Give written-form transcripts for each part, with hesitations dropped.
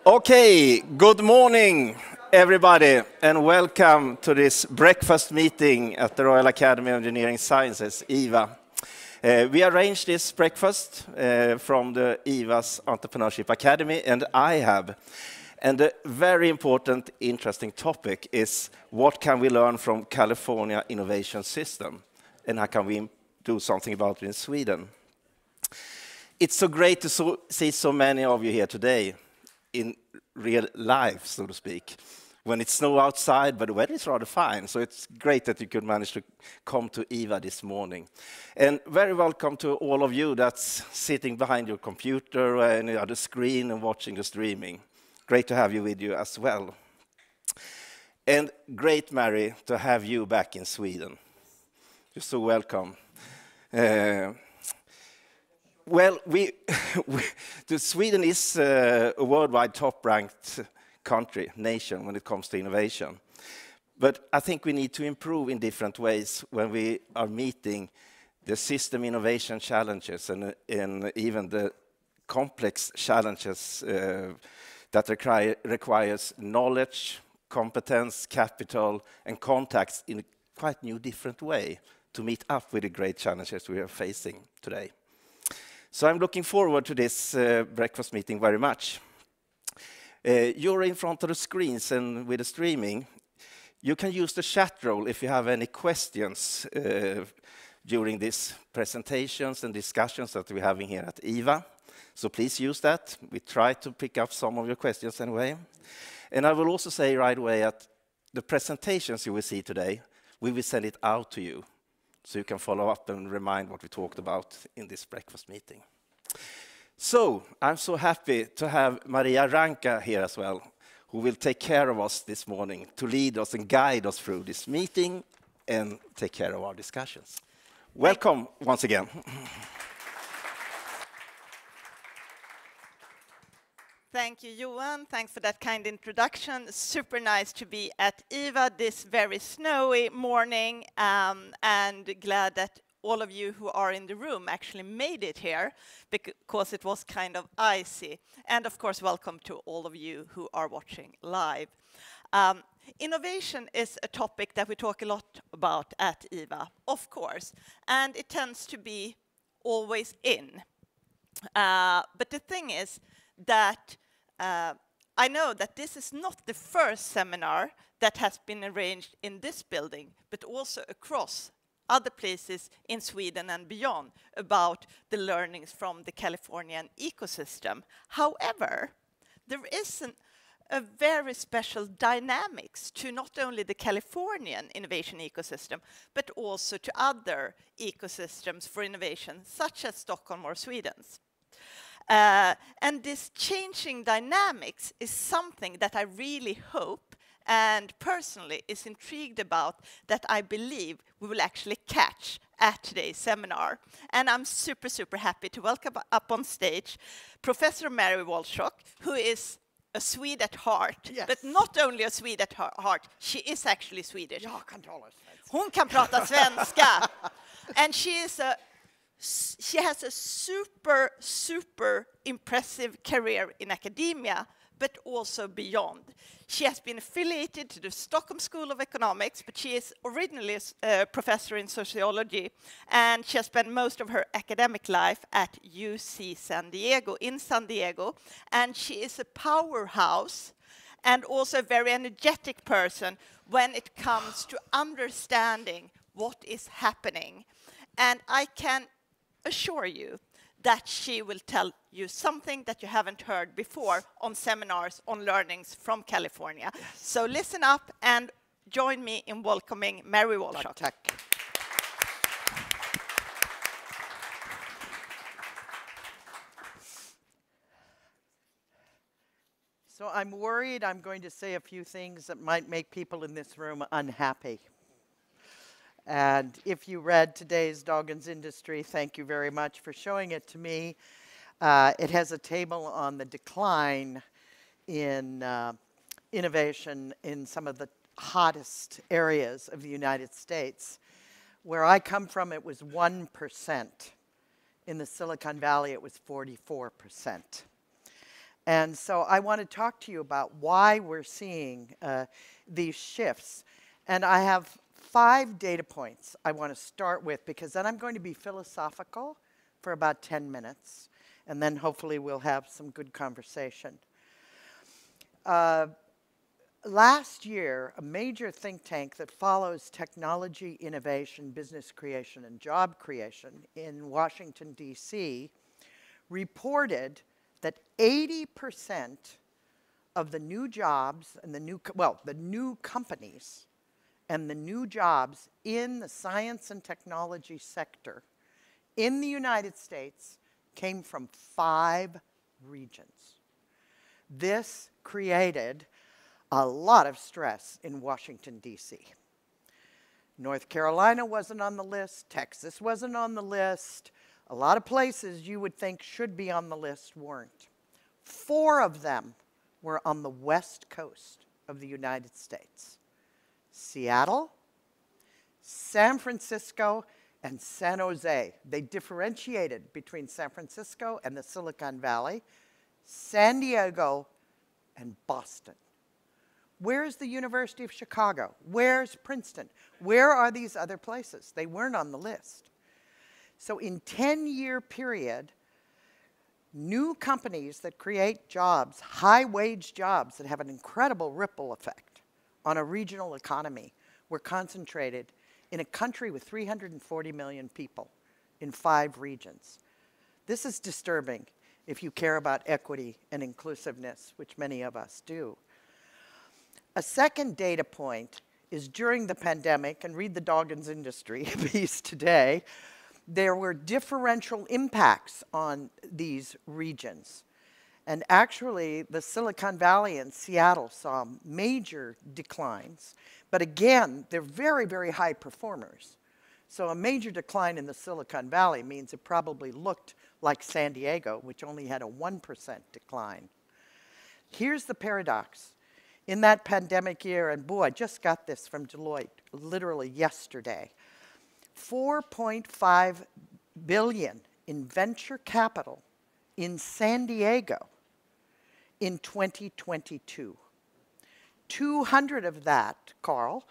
Okay, good morning, everybody, and welcome to this breakfast meeting at the Royal Academy of Engineering Sciences, IVA. We arranged this breakfast from the IVA's Entrepreneurship Academy and iHub. And a very important, interesting topic is what can we learn from California Innovation System, and how can we do something about it in Sweden? It's so great to see so many of you here today in real life, so to speak, when it's snow outside, but the weather is rather fine. So it's great that you could manage to come to IVA this morning. And very welcome to all of you that's sitting behind your computer or any other screen and watching the streaming. Great to have you with you as well. And great, Mary, to have you back in Sweden. You're so welcome. Well, Sweden is a worldwide top-ranked country, nation, when it comes to innovation. But I think we need to improve in different ways when we are meeting the system innovation challenges and even the complex challenges that requires knowledge, competence, capital, and contacts in a quite new, different way to meet up with the great challenges we are facing today. So I'm looking forward to this breakfast meeting very much. You're in front of the screens and with the streaming. You can use the chat role if you have any questions during these presentations and discussions that we're having here at IVA. So please use that. We try to pick up some of your questions anyway. And I will also say right away that the presentations you will see today, we will send it out to you, so you can follow up and remind what we talked about in this breakfast meeting. So I'm so happy to have Maria Rankka here as well, who will take care of us this morning to lead us and guide us through this meeting and take care of our discussions. Welcome once again. Thank you, Johan. Thanks for that kind introduction. Super nice to be at IVA this very snowy morning, and glad that all of you who are in the room actually made it here, because it was kind of icy. And of course, welcome to all of you who are watching live. Innovation is a topic that we talk a lot about at IVA, of course, and it tends to be always in. But the thing is that I know that this is not the first seminar that has been arranged in this building, but also across other places in Sweden and beyond about the learnings from the Californian ecosystem. However, there is a very special dynamics to not only the Californian innovation ecosystem, but also to other ecosystems for innovation, such as Stockholm or Sweden's. And this changing dynamics is something that I really hope and personally is intrigued about, that I believe we will actually catch at today's seminar. And I'm super, super happy to welcome up on stage Professor Mary Walshok, who is a Swede at heart, yes. But not only a Swede at heart, she is actually Swedish. Jag kan tala svenska. Hon kan prata svenska. And she has a super, super impressive career in academia, but also beyond. She has been affiliated to the Stockholm School of Economics, but she is originally a professor in sociology, and she has spent most of her academic life at UC San Diego, and she is a powerhouse and also a very energetic person when it comes to understanding what is happening. And I can assure you that she will tell you something that you haven't heard before on seminars on learnings from California. Yes. So listen up and join me in welcoming Mary Walshok. Tack. So I'm worried I'm going to say a few things that might make people in this room unhappy. And if you read today's Dagens Industry, thank you very much for showing it to me. It has a table on the decline in innovation in some of the hottest areas of the United States. Where I come from, it was 1%. In the Silicon Valley, it was 44%. And so I want to talk to you about why we're seeing these shifts. And I have 5 data points I want to start with, because then I'm going to be philosophical for about 10 minutes. And then hopefully we'll have some good conversation. Last year, a major think tank that follows technology, innovation, business creation, and job creation in Washington, D.C., reported that 80% of the new jobs and the new companies and the new jobs in the science and technology sector in the United States came from 5 regions. This created a lot of stress in Washington, D.C. North Carolina wasn't on the list. Texas wasn't on the list. A lot of places you would think should be on the list weren't. 4 of them were on the west coast of the United States: Seattle, San Francisco, and San Jose. They differentiated between San Francisco and the Silicon Valley, San Diego, and Boston. Where's the University of Chicago? Where's Princeton? Where are these other places? They weren't on the list. So in 10-year period, new companies that create jobs, high-wage jobs that have an incredible ripple effect on a regional economy, were concentrated in a country with 340 million people in 5 regions. This is disturbing if you care about equity and inclusiveness, which many of us do. A second data point is during the pandemic, and read the Doggins Industry piece today, there were differential impacts on these regions. And actually, the Silicon Valley and Seattle saw major declines. But again, they're very, very high performers. So a major decline in the Silicon Valley means it probably looked like San Diego, which only had a 1% decline. Here's the paradox. In that pandemic year, and boy, I just got this from Deloitte literally yesterday, 4.5 billion in venture capital in San Diego in 2022. 200 of that, Carl,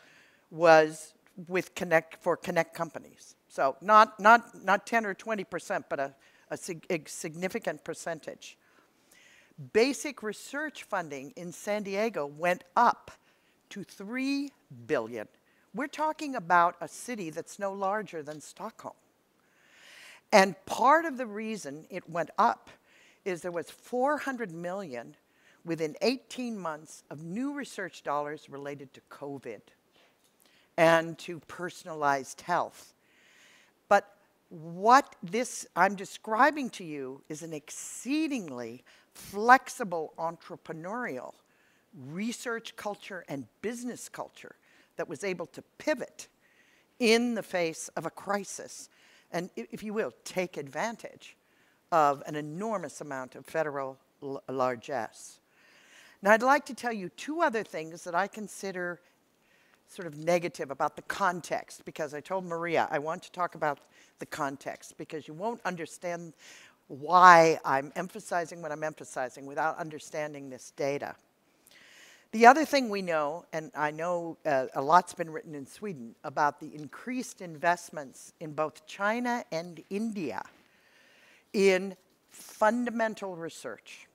was with for Connect companies. So not 10 or 20%, but a significant percentage. Basic research funding in San Diego went up to 3 billion. We're talking about a city that's no larger than Stockholm. And part of the reason it went up is there was 400 million within 18 months of new research dollars related to COVID and to personalized health. But what this I'm describing to you is an exceedingly flexible entrepreneurial research culture and business culture that was able to pivot in the face of a crisis and, if you will, take advantage of an enormous amount of federal largesse. Now, I'd like to tell you 2 other things that I consider sort of negative about the context, because I told Maria I want to talk about the context, because you won't understand why I'm emphasizing what I'm emphasizing without understanding this data. The other thing we know, and I know a lot's been written in Sweden about the increased investments in both China and India in fundamental research.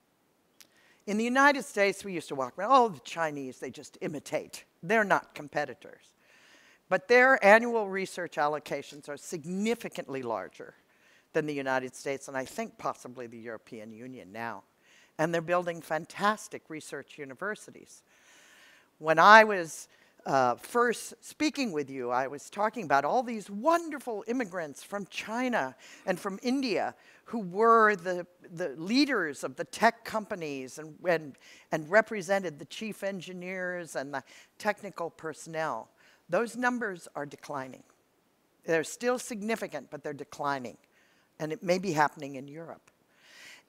In the United States, we used to walk around, oh, the Chinese, they just imitate. They're not competitors. But their annual research allocations are significantly larger than the United States, and I think possibly the European Union now. And they're building fantastic research universities. When I was first speaking with you, I was talking about all these wonderful immigrants from China and from India who were the leaders of the tech companies and represented the chief engineers and the technical personnel. Those numbers are declining. They're still significant, but they're declining. And it may be happening in Europe.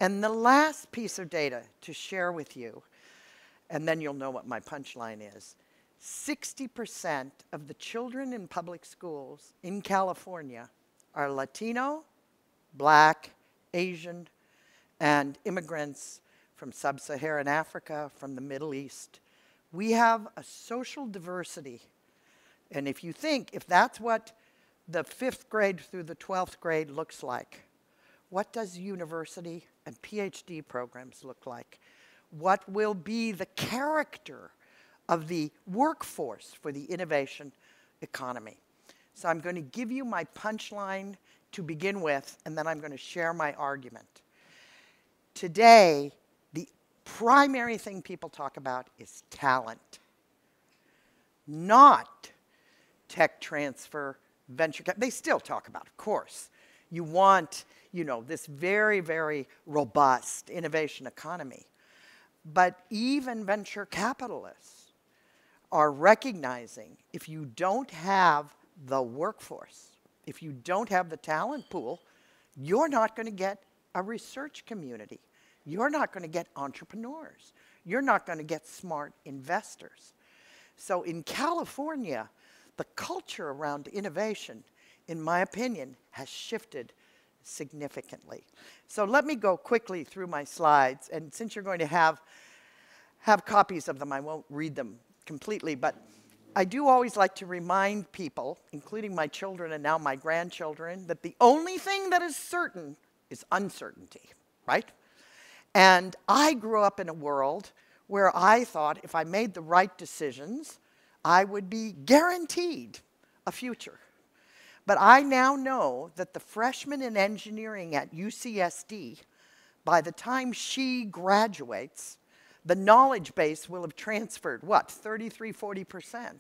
And the last piece of data to share with you, and then you'll know what my punchline is, 60% of the children in public schools in California are Latino, Black, Asian, and immigrants from sub-Saharan Africa, from the Middle East. We have a social diversity. And if you think, if that's what the 5th grade through the 12th grade looks like, what does university and PhD programs look like? What will be the character of the workforce for the innovation economy? So I'm going to give you my punchline to begin with, and then I'm going to share my argument. Today, the primary thing people talk about is talent, not tech transfer, venture capital. They still talk about, of course. You want, this very, very robust innovation economy. But even venture capitalists are recognizing if you don't have the workforce, if you don't have the talent pool, you're not going to get a research community. You're not going to get entrepreneurs. You're not going to get smart investors. So in California, the culture around innovation, in my opinion, has shifted significantly. So let me go quickly through my slides. And since you're going to have copies of them, I won't read them completely, but I do always like to remind people, including my children and now my grandchildren, that the only thing that is certain is uncertainty, right? And I grew up in a world where I thought if I made the right decisions, I would be guaranteed a future. But I now know that the freshman in engineering at UCSD, by the time she graduates, the knowledge base will have transferred, what, 33, 40%.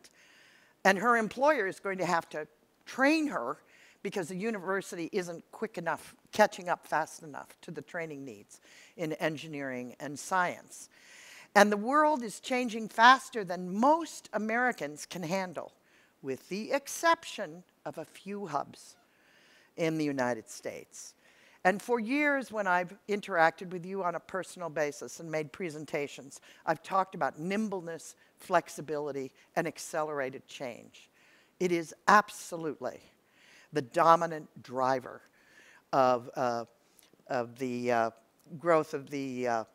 And her employer is going to have to train her because the university isn't quick enough, catching up fast enough to the training needs in engineering and science. And the world is changing faster than most Americans can handle, with the exception of a few hubs in the United States. And for years, when I've interacted with you on a personal basis and made presentations, I've talked about nimbleness, flexibility, and accelerated change. It is absolutely the dominant driver of the growth of the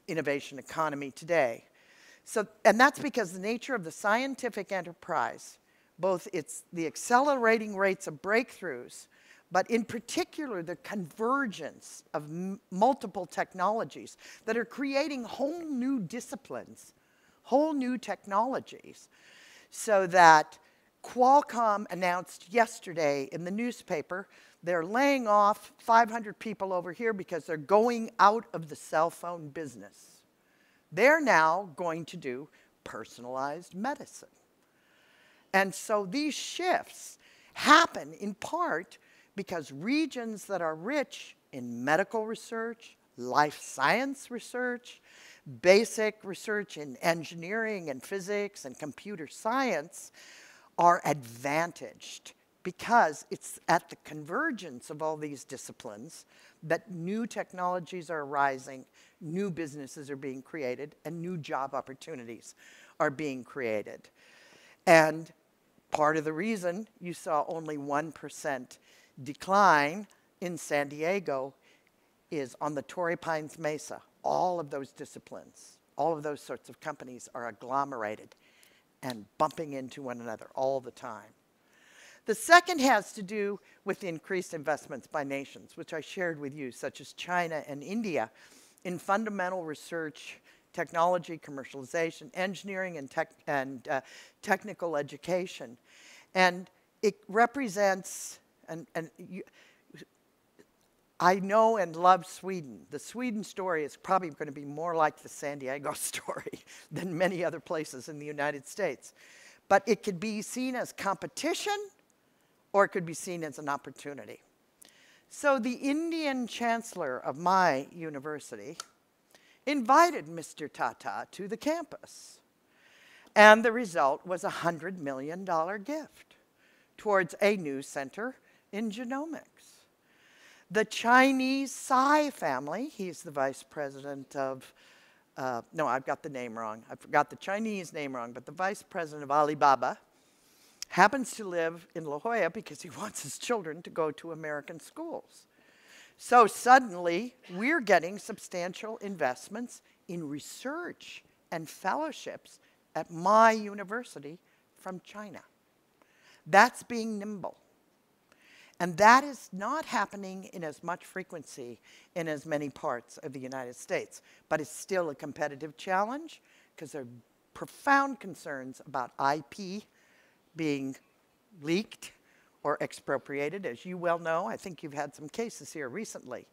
innovation economy today. And that's because the nature of the scientific enterprise, both the accelerating rates of breakthroughs, but in particular the convergence of multiple technologies that are creating whole new disciplines, whole new technologies, so that Qualcomm announced yesterday in the newspaper they're laying off 500 people over here because they're going out of the cell phone business. They're now going to do personalized medicine. And so these shifts happen in part because regions that are rich in medical research, life science research, basic research in engineering and physics and computer science are advantaged because it's at the convergence of all these disciplines that new technologies are arising, new businesses are being created, and new job opportunities are being created. And part of the reason you saw only 1% decline in San Diego is on the Torrey Pines Mesa. All of those disciplines, all of those sorts of companies are agglomerated and bumping into one another all the time. The second has to do with increased investments by nations, which I shared with you, such as China and India, in fundamental research, technology, commercialization, engineering, and technical education. And it represents, I know and love Sweden. The Sweden story is probably going to be more like the San Diego story than many other places in the United States. But it could be seen as competition, or it could be seen as an opportunity. So the Indian chancellor of my university invited Mr. Tata to the campus. And the result was a $100 million gift towards a new center in genomics. The Chinese Tsai family, he's the vice president of, no, I've got the name wrong. I forgot the Chinese name wrong, but the vice president of Alibaba happens to live in La Jolla because he wants his children to go to American schools. So suddenly, we're getting substantial investments in research and fellowships at my university from China. That's being nimble. And that is not happening in as much frequency in as many parts of the United States. But it's still a competitive challenge because there are profound concerns about IP being leaked or expropriated, as you well know. I think you've had some cases here recently.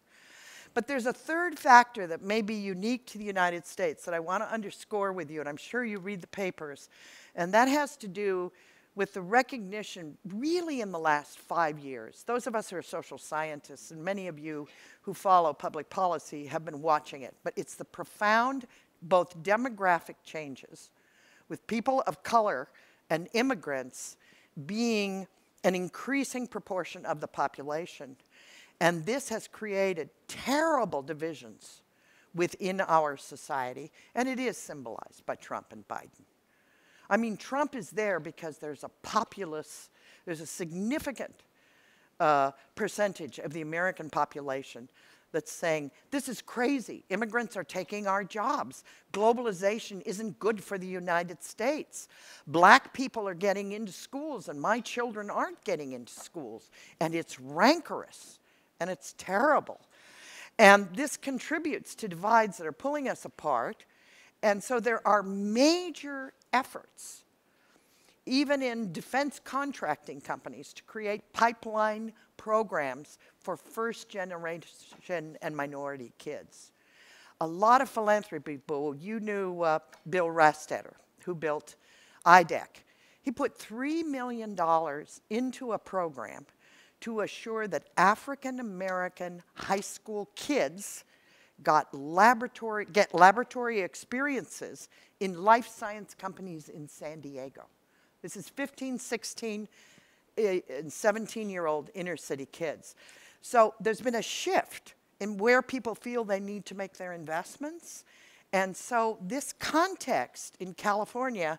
But there's a third factor that may be unique to the United States that I want to underscore with you, and I'm sure you read the papers, and that has to do with the recognition really in the last 5 years. Those of us who are social scientists, and many of you who follow public policy have been watching it, but it's the profound both demographic changes with people of color and immigrants being an increasing proportion of the population. And this has created terrible divisions within our society, and it is symbolized by Trump and Biden. I mean, Trump is there because there's a significant percentage of the American population that's saying, this is crazy. Immigrants are taking our jobs. Globalization isn't good for the United States. Black people are getting into schools, and my children aren't getting into schools. And it's rancorous, and it's terrible. And this contributes to divides that are pulling us apart. And so there are major efforts, even in defense contracting companies, to create pipeline programs for first generation and minority kids. A lot of philanthropy people. You knew Bill Rastetter, who built IDEC. He put $3 million into a program to assure that African American high school kids get laboratory experiences in life science companies in San Diego. This is 15, 16, and 17-year-old inner city kids. So there's been a shift in where people feel they need to make their investments. And so this context in California,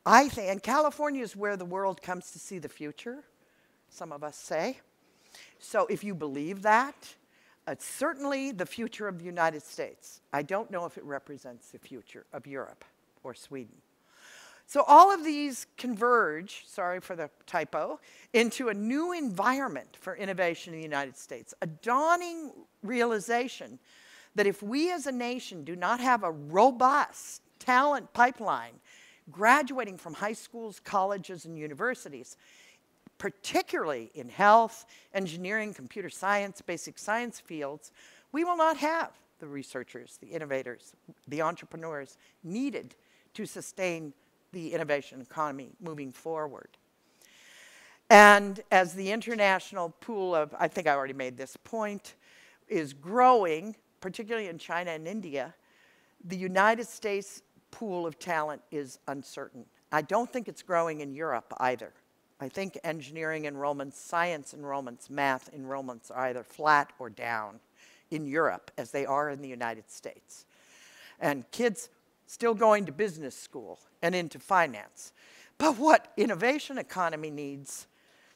I think, and California is where the world comes to see the future, some of us say. So if you believe that, it's certainly the future of the United States. I don't know if it represents the future of Europe or Sweden. So all of these converge, sorry for the typo, into a new environment for innovation in the United States, a dawning realization that if we as a nation do not have a robust talent pipeline graduating from high schools, colleges, and universities, particularly in health, engineering, computer science, basic science fields, we will not have the researchers, the innovators, the entrepreneurs needed to sustain the innovation economy moving forward. And as the international pool of, I think I already made this point, is growing, particularly in China and India, the United States pool of talent is uncertain. I don't think it's growing in Europe either. I think engineering enrollments, science enrollments, math enrollments are either flat or down in Europe as they are in the United States. And kids still going to business school and into finance. But what innovation economy needs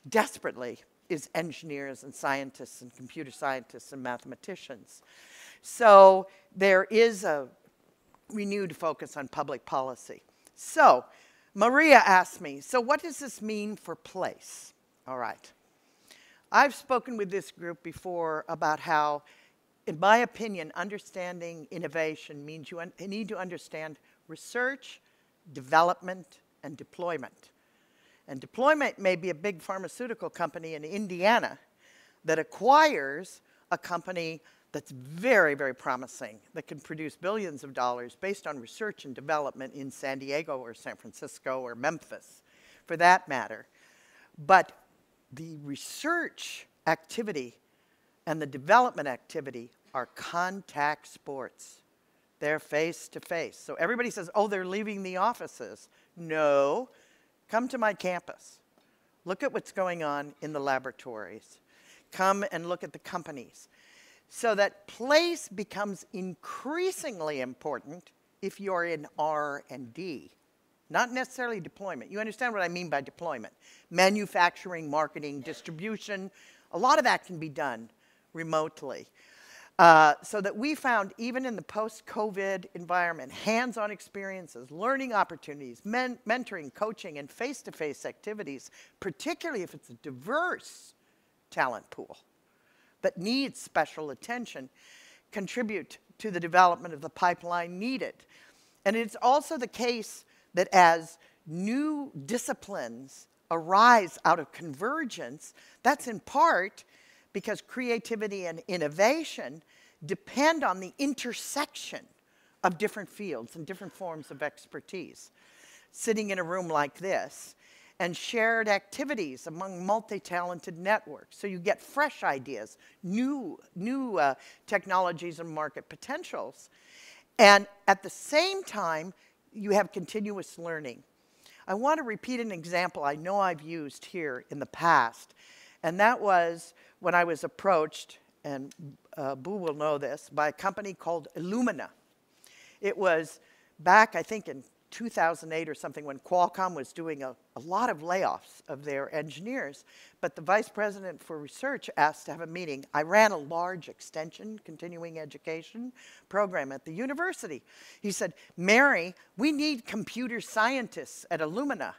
desperately is engineers and scientists and computer scientists and mathematicians. So there is a renewed focus on public policy. So Maria asked me, so what does this mean for place? All right. I've spoken with this group before about how, in my opinion, understanding innovation means you need to understand research, development, and deployment. And deployment may be a big pharmaceutical company in Indiana that acquires a company that's very, very promising, that can produce billions of dollars based on research and development in San Diego or San Francisco or Memphis, for that matter. But the research activity and the development activity are contact sports. They're face-to-face. So everybody says, oh, they're leaving the offices. No, come to my campus. Look at what's going on in the laboratories. Come and look at the companies. So that place becomes increasingly important if you're in R&D, not necessarily deployment. You understand what I mean by deployment. Manufacturing, marketing, distribution, a lot of that can be done remotely. So that we found, even in the post-COVID environment, hands-on experiences, learning opportunities, mentoring, coaching, and face-to-face activities, particularly if it's a diverse talent pool that needs special attention, contribute to the development of the pipeline needed. And it's also the case that as new disciplines arise out of convergence, that's in part because creativity and innovation depend on the intersection of different fields and different forms of expertise. Sitting in a room like this and shared activities among multi-talented networks. So you get fresh ideas, new technologies and market potentials. And at the same time, you have continuous learning. I want to repeat an example I know I've used here in the past. And that was when I was approached, and Boo will know this, by a company called Illumina. It was back, I think, in 2008 or something, when Qualcomm was doing a lot of layoffs of their engineers. But the vice president for research asked to have a meeting. I ran a large extension, continuing education program at the university. He said, Mary, we need computer scientists at Illumina.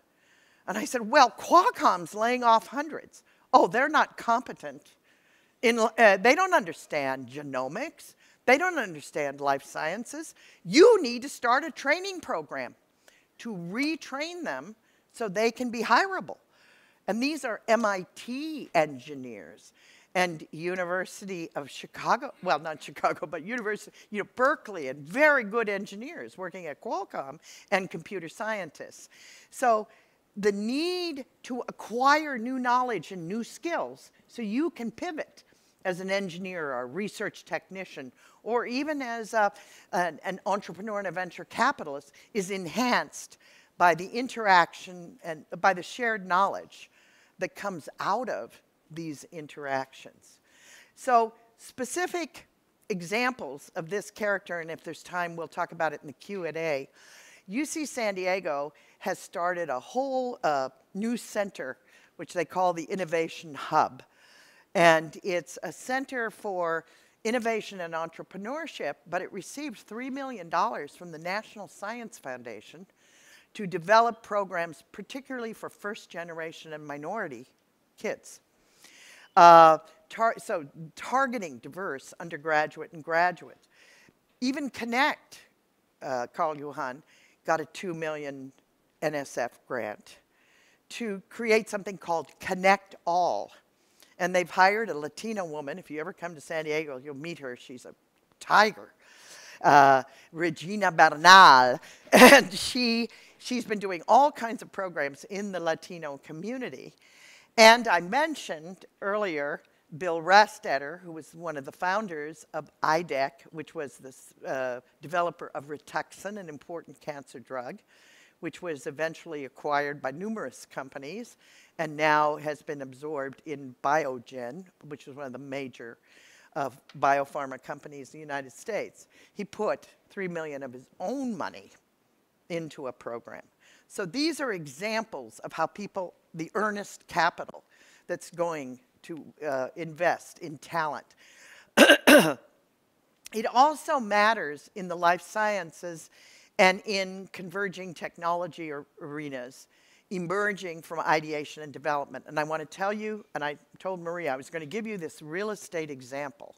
And I said, well, Qualcomm's laying off hundreds. Oh, they're not competent. They don't understand genomics. They don't understand life sciences. You need to start a training program to retrain them so they can be hireable. And these are MIT engineers and University of Chicago, well, not Chicago, but University, Berkeley, and very good engineers working at Qualcomm and computer scientists. So the need to acquire new knowledge and new skills so you can pivot as an engineer or a research technician, or even as an entrepreneur and a venture capitalist, is enhanced by the interaction and by the shared knowledge that comes out of these interactions. So specific examples of this character, and if there's time, we'll talk about it in the Q&A. UC San Diego has started a whole new center, which they call the Innovation Hub. And it's a center for innovation and entrepreneurship, but it received $3 million from the National Science Foundation to develop programs, particularly for first-generation and minority kids. So targeting diverse undergraduate and graduate. Even Connect, Carl Johan, got a $2 million NSF grant to create something called Connect All. And they've hired a Latina woman. If you ever come to San Diego, you'll meet her. She's a tiger, Regina Bernal. And she's been doing all kinds of programs in the Latino community. And I mentioned earlier Bill Rastetter, who was one of the founders of IDEC, which was the developer of Rituxan, an important cancer drug, which was eventually acquired by numerous companies and now has been absorbed in Biogen, which is one of the major biopharma companies in the United States. He put $3 million of his own money into a program. So these are examples of how people, the earnest capital that's going to invest in talent. It also matters in the life sciences and in converging technology arenas, emerging from ideation and development. And I want to tell you, and I told Maria I was going to give you this real estate example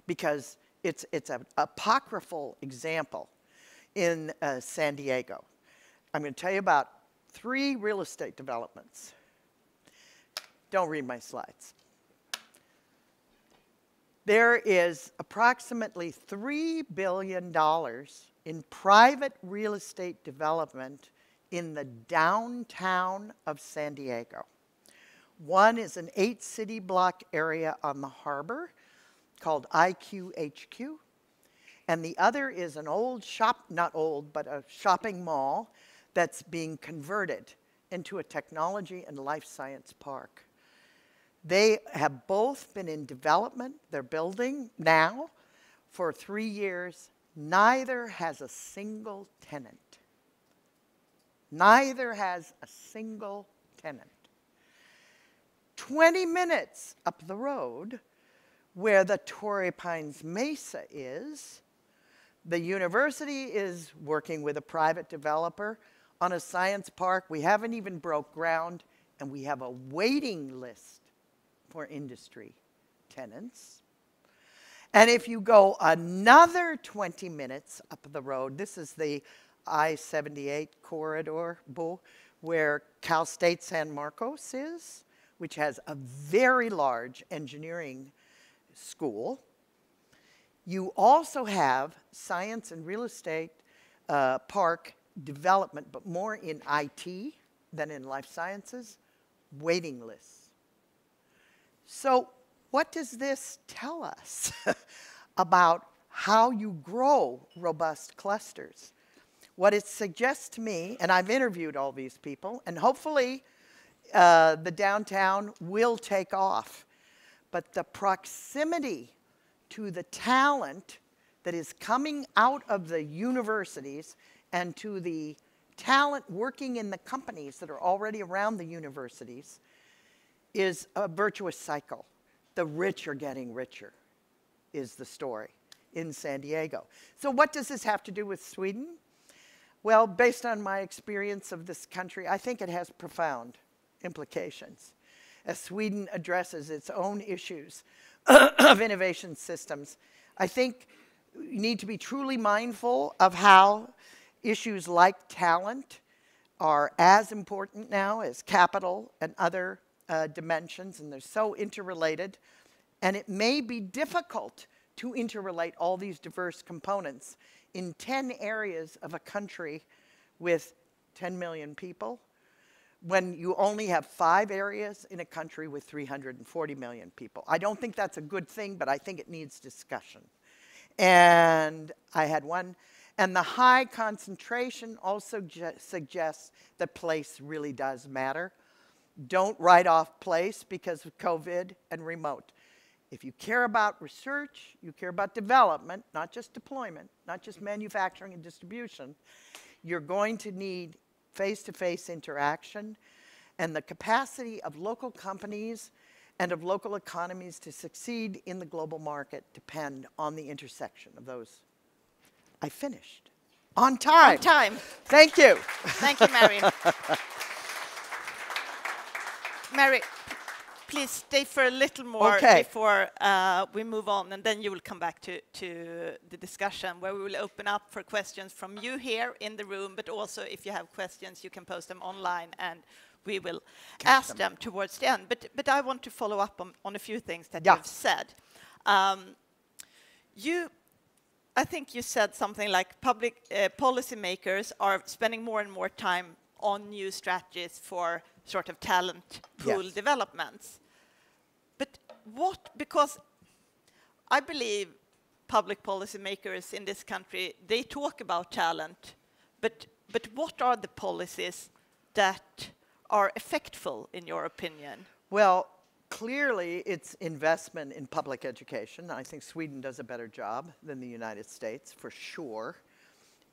because it's an apocryphal example in San Diego. I'm going to tell you about 3 real estate developments. Don't read my slides. There is approximately $3 billion in private real estate development in the downtown of San Diego. One is an 8-city block area on the harbor called IQHQ. And the other is an old not old, but a shopping mall that's being converted into a technology and life science park. They have both been in development. They're building now for 3 years. Neither has a single tenant. Neither has a single tenant. 20 minutes up the road, where the Torrey Pines Mesa is, the university is working with a private developer on a science park. We haven't even broke ground, and we have a waiting list for industry tenants. And if you go another 20 minutes up the road, this is the I-78 corridor, where Cal State San Marcos is, which has a very large engineering school. You also have science and real estate park development, but more in IT than in life sciences, waiting lists. So what does this tell us about how you grow robust clusters? What it suggests to me, and I've interviewed all these people, and hopefully the downtown will take off, but the proximity to the talent that is coming out of the universities and to the talent working in the companies that are already around the universities is a virtuous cycle. The rich are getting richer, is the story in San Diego. So what does this have to do with Sweden? Well, based on my experience of this country, I think it has profound implications. As Sweden addresses its own issues of innovation systems, I think you need to be truly mindful of how issues like talent are as important now as capital and other dimensions, and they're so interrelated. And it may be difficult to interrelate all these diverse components in 10 areas of a country with 10 million people, when you only have 5 areas in a country with 340 million people. I don't think that's a good thing, but I think it needs discussion. And I had one. And the high concentration also suggests that place really does matter. Don't write off place because of COVID and remote. If you care about research, you care about development, not just deployment, not just manufacturing and distribution, you're going to need face-to-face interaction, and the capacity of local companies and of local economies to succeed in the global market depend on the intersection of those. I finished. On time. On time. Thank you. Thank you, Mary. Mary, please stay for a little more before we move on, and then you will come back to the discussion, where we will open up for questions from you here in the room, but also if you have questions, you can post them online, and we will ask them towards the end. But I want to follow up on a few things that you've said. I think you said something like public policymakers are spending more and more time on new strategies for sort of talent pool developments. But because I believe public policymakers in this country, they talk about talent, but what are the policies that are effective in your opinion? Well, clearly it's investment in public education. I think Sweden does a better job than the United States, for sure.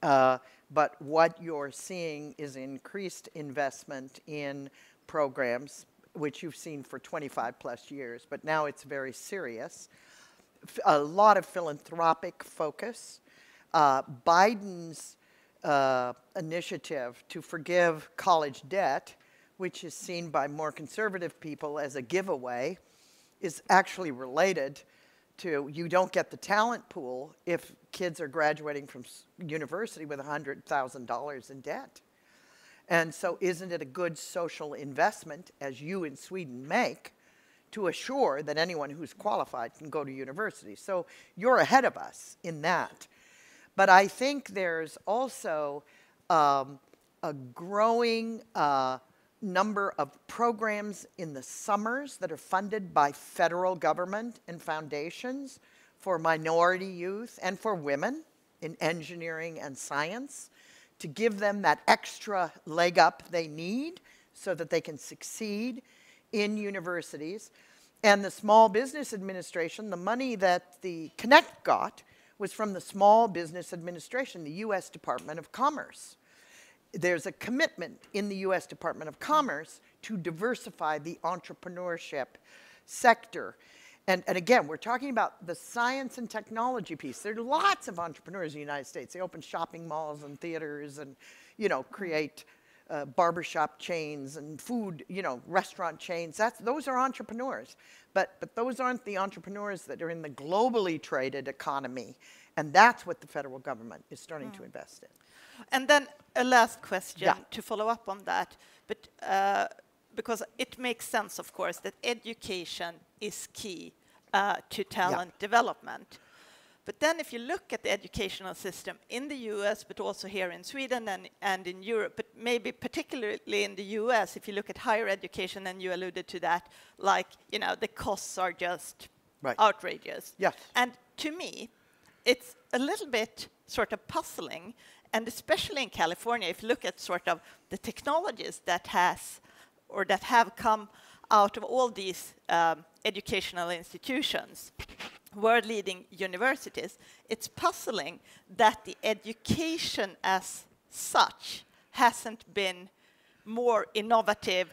But what you're seeing is increased investment in programs, which you've seen for 25 plus years, but now it's very serious. A lot of philanthropic focus. Biden's initiative to forgive college debt, which is seen by more conservative people as a giveaway, is actually related to you don't get the talent pool if kids are graduating from university with $100,000 in debt. And so isn't it a good social investment, as you in Sweden make, to assure that anyone who's qualified can go to university? So you're ahead of us in that. But I think there's also a growing number of programs in the summers that are funded by federal government and foundations for minority youth and for women in engineering and science, to give them that extra leg up they need so that they can succeed in universities. And the Small Business Administration, the money that the Connect got was from the Small Business Administration, the U.S. Department of Commerce. There's a commitment in the U.S. Department of Commerce to diversify the entrepreneurship sector. And again, we're talking about the science and technology piece. There are lots of entrepreneurs in the United States. They open shopping malls and theaters and, you know, create barbershop chains and food, you know, restaurant chains. Those are entrepreneurs. But those aren't the entrepreneurs that are in the globally traded economy. And that's what the federal government is starting to invest in. And then a last question Yeah. to follow up on that. But because it makes sense, of course, that education is key to talent development. But then if you look at the educational system in the US, but also here in Sweden and in Europe, but maybe particularly in the US, if you look at higher education, and you alluded to that, like, you know, the costs are just outrageous. Yes. And to me, it's a little bit sort of puzzling, and especially in California, if you look at sort of the technologies that have come out of all these educational institutions, world-leading universities, it's puzzling that the education as such hasn't been more innovative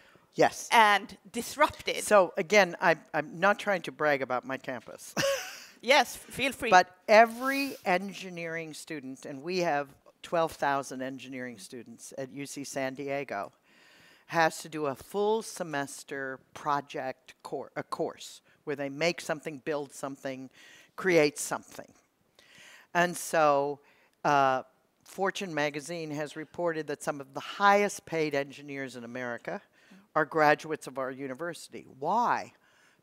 and disrupted. So again, I'm not trying to brag about my campus. Yes, feel free. But every engineering student, and we have 12,000 engineering students at UC San Diego, has to do a full semester project course where they make something, build something, create something. And so Fortune magazine has reported that some of the highest paid engineers in America are graduates of our university. Why?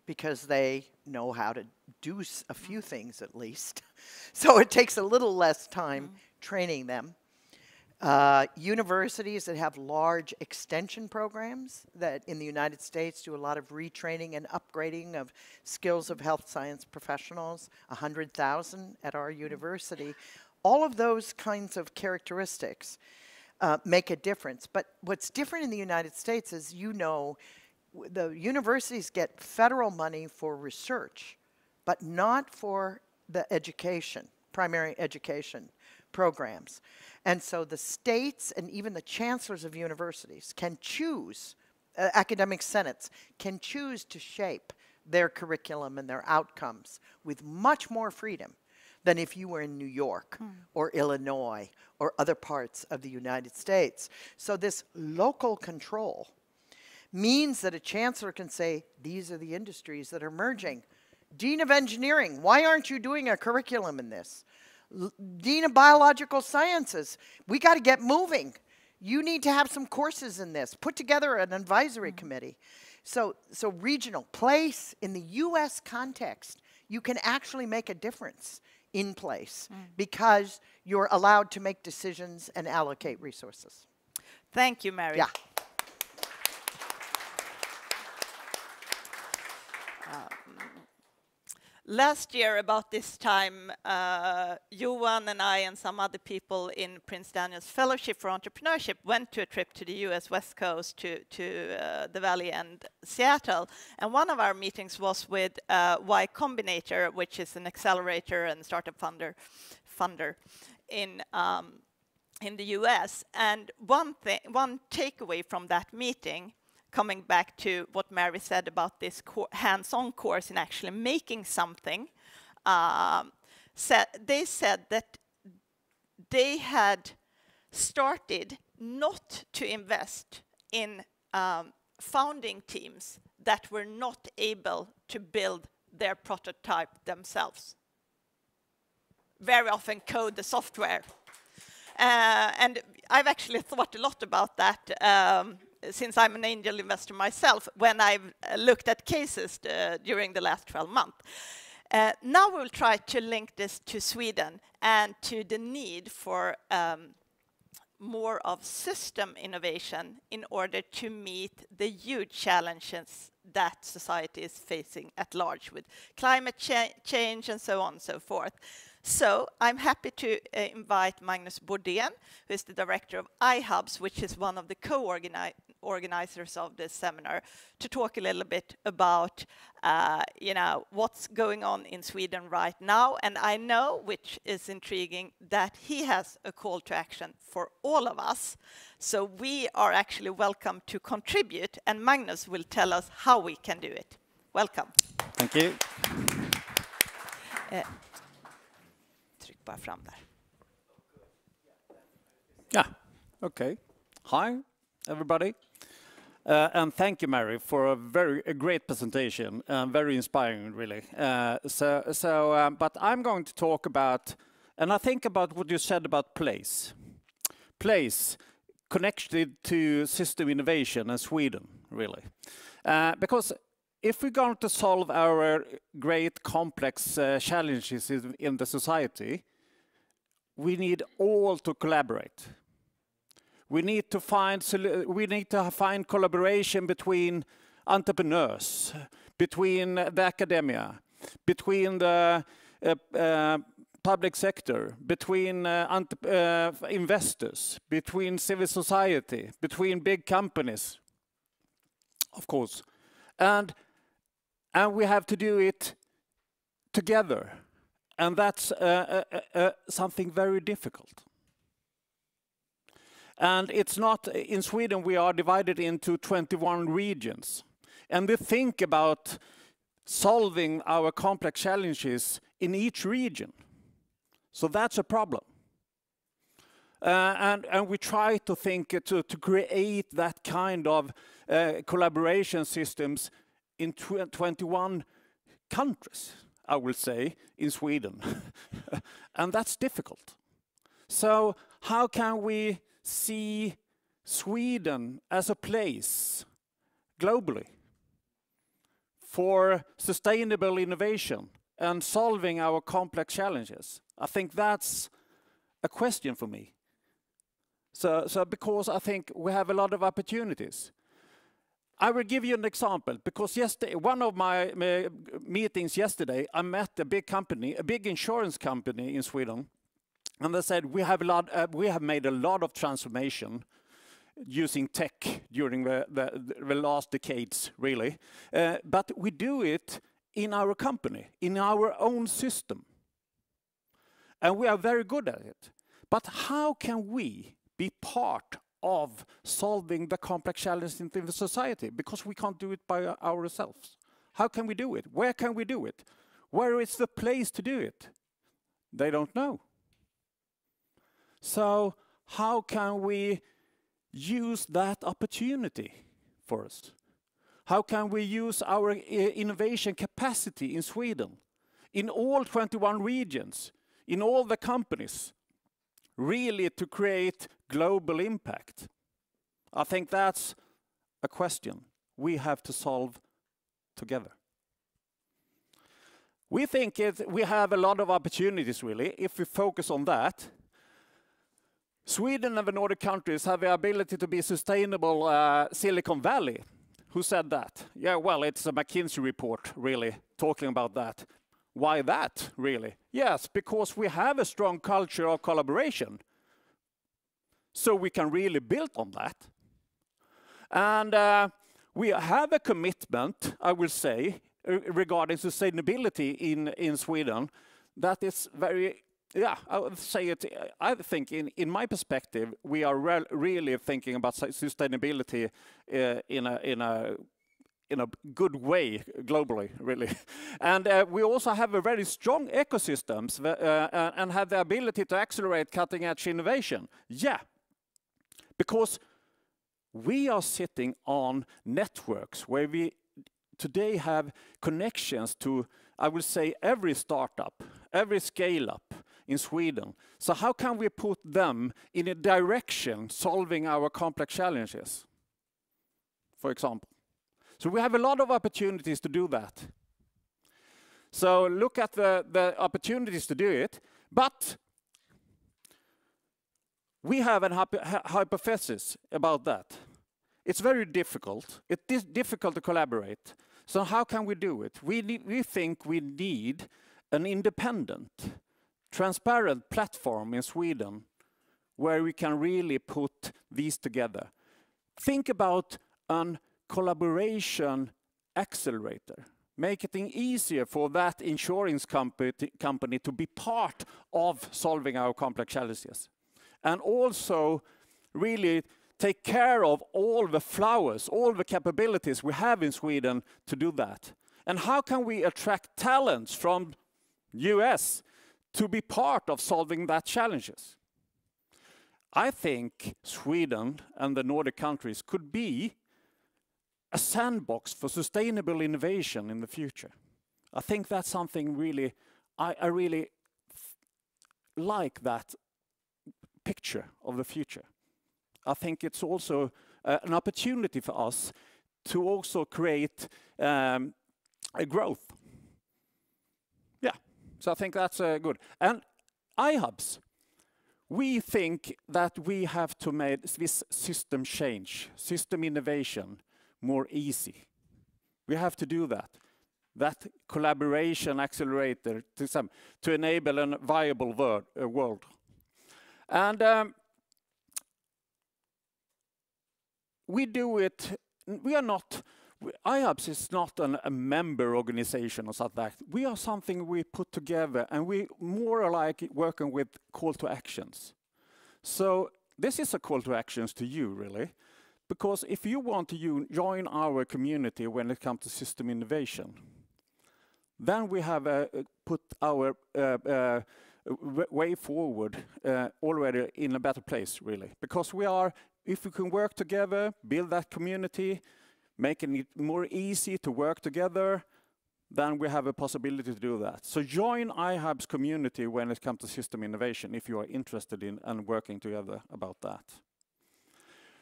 Because they know how to do a few things at least. So it takes a little less time training them. Universities that have large extension programs that in the United States do a lot of retraining and upgrading of skills of health science professionals, 100,000 at our university. All of those kinds of characteristics make a difference. But what's different in the United States is, you know, the universities get federal money for research, but not for the education, primary education programs. And so the states and even the chancellors of universities can choose, academic senates can choose to shape their curriculum and their outcomes with much more freedom than if you were in New York or Illinois or other parts of the United States. So this local control means that a chancellor can say, these are the industries that are merging. Dean of Engineering, why aren't you doing a curriculum in this? Dean of Biological Sciences, we got to get moving. You need to have some courses in this. Put together an advisory committee. So regional place in the US context, you can actually make a difference in place because you're allowed to make decisions and allocate resources. Thank you, Mary. Yeah. Last year, about this time, Johan and I and some other people in Prince Daniel's Fellowship for Entrepreneurship went to a trip to the US West Coast to the Valley and Seattle. And one of our meetings was with Y Combinator, which is an accelerator and startup funder in the US. And one takeaway from that meeting, coming back to what Mary said about this hands-on course in actually making something, they said that they had started not to invest in founding teams that were not able to build their prototype themselves. Very often code the software. And I've actually thought a lot about that since I'm an angel investor myself, when I've looked at cases during the last 12 months. Now we'll try to link this to Sweden and to the need for more of system innovation in order to meet the huge challenges that society is facing at large with climate change and so on and so forth. So I'm happy to invite Magnus Bårdén, who is the director of iHubs, which is one of the co-organizers of this seminar, to talk a little bit about what's going on in Sweden right now. And I know, which is intriguing, that he has a call to action for all of us. So we are actually welcome to contribute, and Magnus will tell us how we can do it. Welcome. Thank you. Tryck bara fram där. Yeah, okay. Hi, everybody. And thank you, Mary, for a great presentation, very inspiring, really. But I'm going to talk about, and I think about what you said about place. Place connected to system innovation in Sweden, really. Because if we're going to solve our great complex challenges in the society, we need all to collaborate. We need to find collaboration between entrepreneurs, between the academia, between the public sector, between investors, between civil society, between big companies, of course. And we have to do it together. And that's something very difficult. And it's not, in Sweden we are divided into 21 regions. And we think about solving our complex challenges in each region. So that's a problem. And we try to think to create that kind of collaboration systems in 21 countries, I will say, in Sweden. And that's difficult. So how can we see Sweden as a place globally for sustainable innovation and solving our complex challenges? I think that's a question for me. So because I think we have a lot of opportunities. I will give you an example, because yesterday, one of my meetings yesterday, I met a big company, a big insurance company in Sweden. And they said, we have made a lot of transformation using tech during the last decades, really. But we do it in our company, in our own system. And we are very good at it. But how can we be part of solving the complex challenges in the society? Because we can't do it by ourselves. How can we do it? Where can we do it? Where is the place to do it? They don't know. So how can we use that opportunity for us? How can we use our innovation capacity in Sweden, in all 21 regions, in all the companies, really to create global impact? I think that's a question we have to solve together. We think we have a lot of opportunities, really, if we focus on that. Sweden and the Nordic countries have the ability to be sustainable Silicon Valley. Who said that? Yeah, well, it's a McKinsey report, really, talking about that. Why that, really? Yes, because we have a strong culture of collaboration. So we can really build on that. And we have a commitment, I will say, regarding sustainability in Sweden, that is very, yeah, I would say it. I think, in my perspective, we are really thinking about sustainability in a good way globally, really. And we also have a very strong ecosystems and have the ability to accelerate cutting-edge innovation. Yeah, because we are sitting on networks where we today have connections to, I will say, every startup, every scale-up in Sweden. So how can we put them in a direction solving our complex challenges, for example? So we have a lot of opportunities to do that. So look at the opportunities to do it, but we have a hypothesis about that. It's very difficult. It is difficult to collaborate. So how can we do it? We think we need an independent, transparent platform in Sweden where we can really put these together. Think about an collaboration accelerator, make it easier for that insurance company to be part of solving our complex challenges. And also really take care of all the flowers, all the capabilities we have in Sweden to do that. And how can we attract talents from US to be part of solving that challenges? I think Sweden and the Nordic countries could be a sandbox for sustainable innovation in the future. I think that's something really, I really like that picture of the future. I think it's also an opportunity for us to also create a growth. Yeah, so I think that's good. And iHubs, we think that we have to make this system change, system innovation, more easy. We have to do that. That collaboration accelerator to enable a viable world. And we do it, we are not, iHubs is not a member organization or something like that. We are something we put together, and we more like working with call to actions. So this is a call to actions to you, really. Because if you want to join our community when it comes to system innovation, then we have put our way forward already in a better place, really. Because we are, if we can work together, build that community, making it more easy to work together, then we have a possibility to do that. So join iHubs community when it comes to system innovation if you are interested in and working together about that.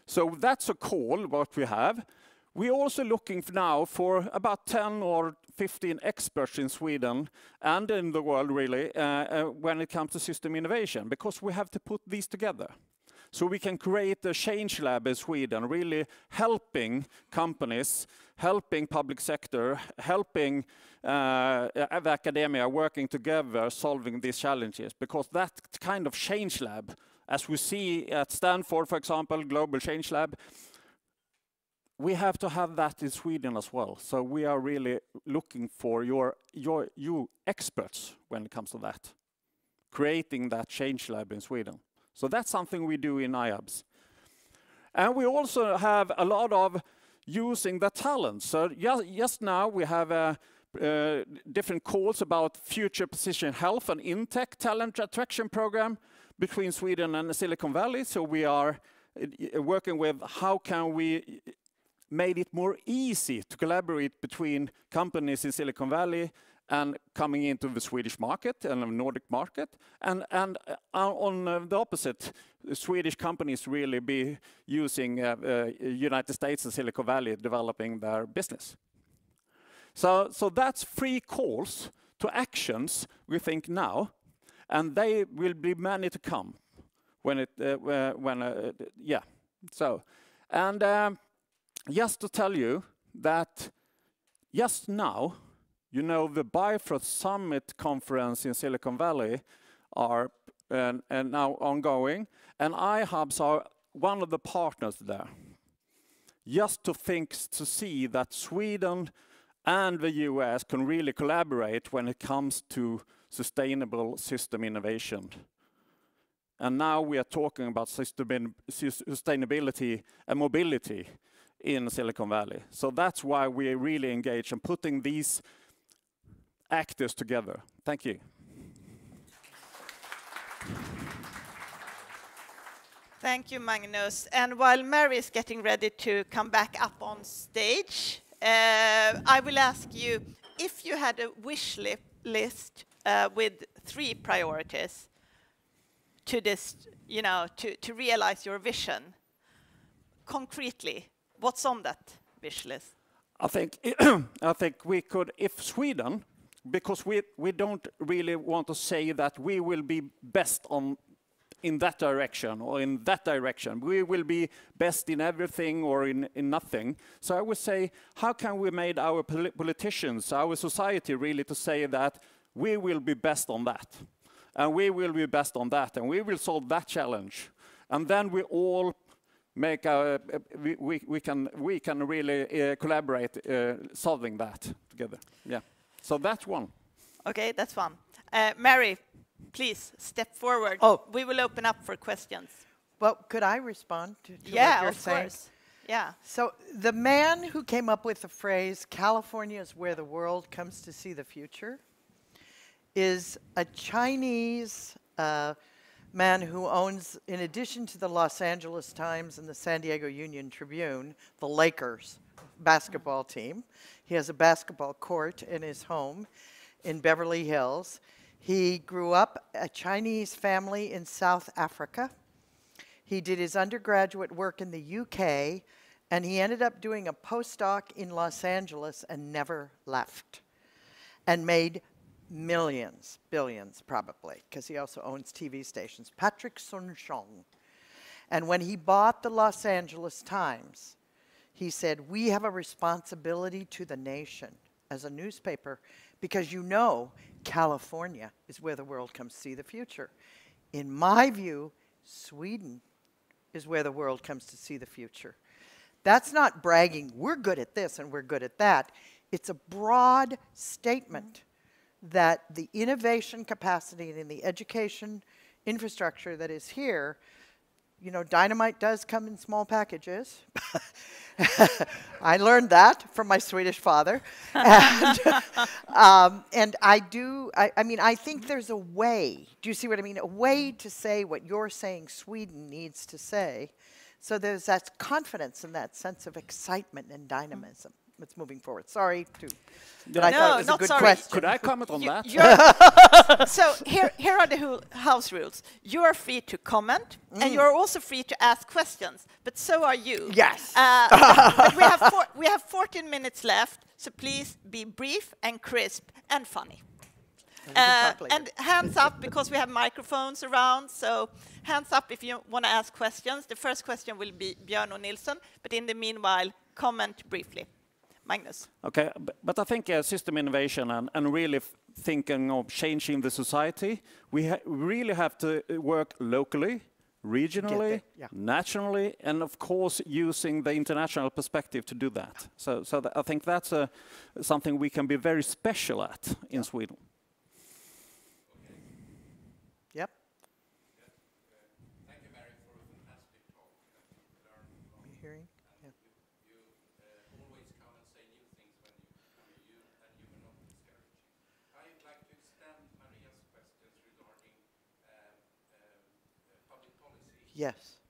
So that's a call, what we have. We're also looking now for about 10 or 15 experts in Sweden and in the world, really, when it comes to system innovation, because we have to put these together. So we can create a change lab in Sweden, really helping companies, helping public sector, helping academia working together, solving these challenges. Because that kind of change lab, as we see at Stanford, for example, Global Change Lab, we have to have that in Sweden as well. So we are really looking for you experts when it comes to that, creating that change lab in Sweden. So that's something we do in iHubs. And we also have a lot of using the talents. So just now we have different calls about future precision health and InTech talent attraction program between Sweden and Silicon Valley. So we are working with how can we make it more easy to collaborate between companies in Silicon Valley and coming into the Swedish market and the Nordic market. And on the opposite, Swedish companies really be using United States and Silicon Valley developing their business. So that's 3 calls to actions, we think now, and they will be many to come when yeah. So, and just to tell you that just now, you know, the Bifrost Summit conference in Silicon Valley are and now ongoing, and iHubs are one of the partners there. Just to see that Sweden and the US can really collaborate when it comes to sustainable system innovation. And now we are talking about sustainability and mobility in Silicon Valley. So that's why we are really engaged in putting these actors together. Thank you. Thank you, Magnus. And while Mary is getting ready to come back up on stage, I will ask you, if you had a wish list with 3 priorities to this, you know, to realize your vision, concretely, what's on that wish list? I think we could, if Sweden, because we don't really want to say that we will be best in that direction or in that direction. We will be best in everything or in nothing. So I would say, how can we make our politicians, our society really to say that we will be best on that, and we will be best on that, and we will solve that challenge, and then we all make we can really collaborate solving that together. Yeah. So that's one. Okay, that's one. Mary, please step forward. Oh. We will open up for questions. Well, could I respond to yeah, what you're of saying? course. Yeah. So the man who came up with the phrase, California is where the world comes to see the future, is a Chinese man who owns, in addition to the Los Angeles Times and the San Diego Union Tribune, the Lakers basketball team. He has a basketball court in his home in Beverly Hills. He grew up a Chinese family in South Africa. He did his undergraduate work in the UK, and he ended up doing a postdoc in Los Angeles and never left, and made millions, billions probably, because he also owns TV stations. Patrick Soon-Shiong. And when he bought the Los Angeles Times, he said, we have a responsibility to the nation as a newspaper, because you know California is where the world comes to see the future. In my view, Sweden is where the world comes to see the future. That's not bragging, we're good at this and we're good at that. It's a broad statement that the innovation capacity and in the education infrastructure that is here, you know, dynamite does come in small packages. I learned that from my Swedish father. And I mean, I think there's a way, do you see what I mean? A way to say what you're saying Sweden needs to say. So there's that confidence and that sense of excitement and dynamism. It's moving forward. Sorry to, but I thought it was a good question. Could I comment on that? So here are the house rules. You are free to comment, and you are also free to ask questions, but so are you. Yes. But we have 14 minutes left, so please be brief and crisp and funny. And hands up, because we have microphones around, so hands up if you want to ask questions. The first question will be Björn or Nilsson, but in the meanwhile, comment briefly. Magnus. Okay, but I think system innovation and really thinking of changing the society, we really have to work locally, regionally, nationally, and of course using the international perspective to do that. So I think that's something we can be very special at in Sweden. Yep. Thank you, Mary, for a fantastic talk. Learn from hearing. Always come and say new things when you come here, and you will not discourage. I'd like to extend Maria's questions regarding public policy. Yes.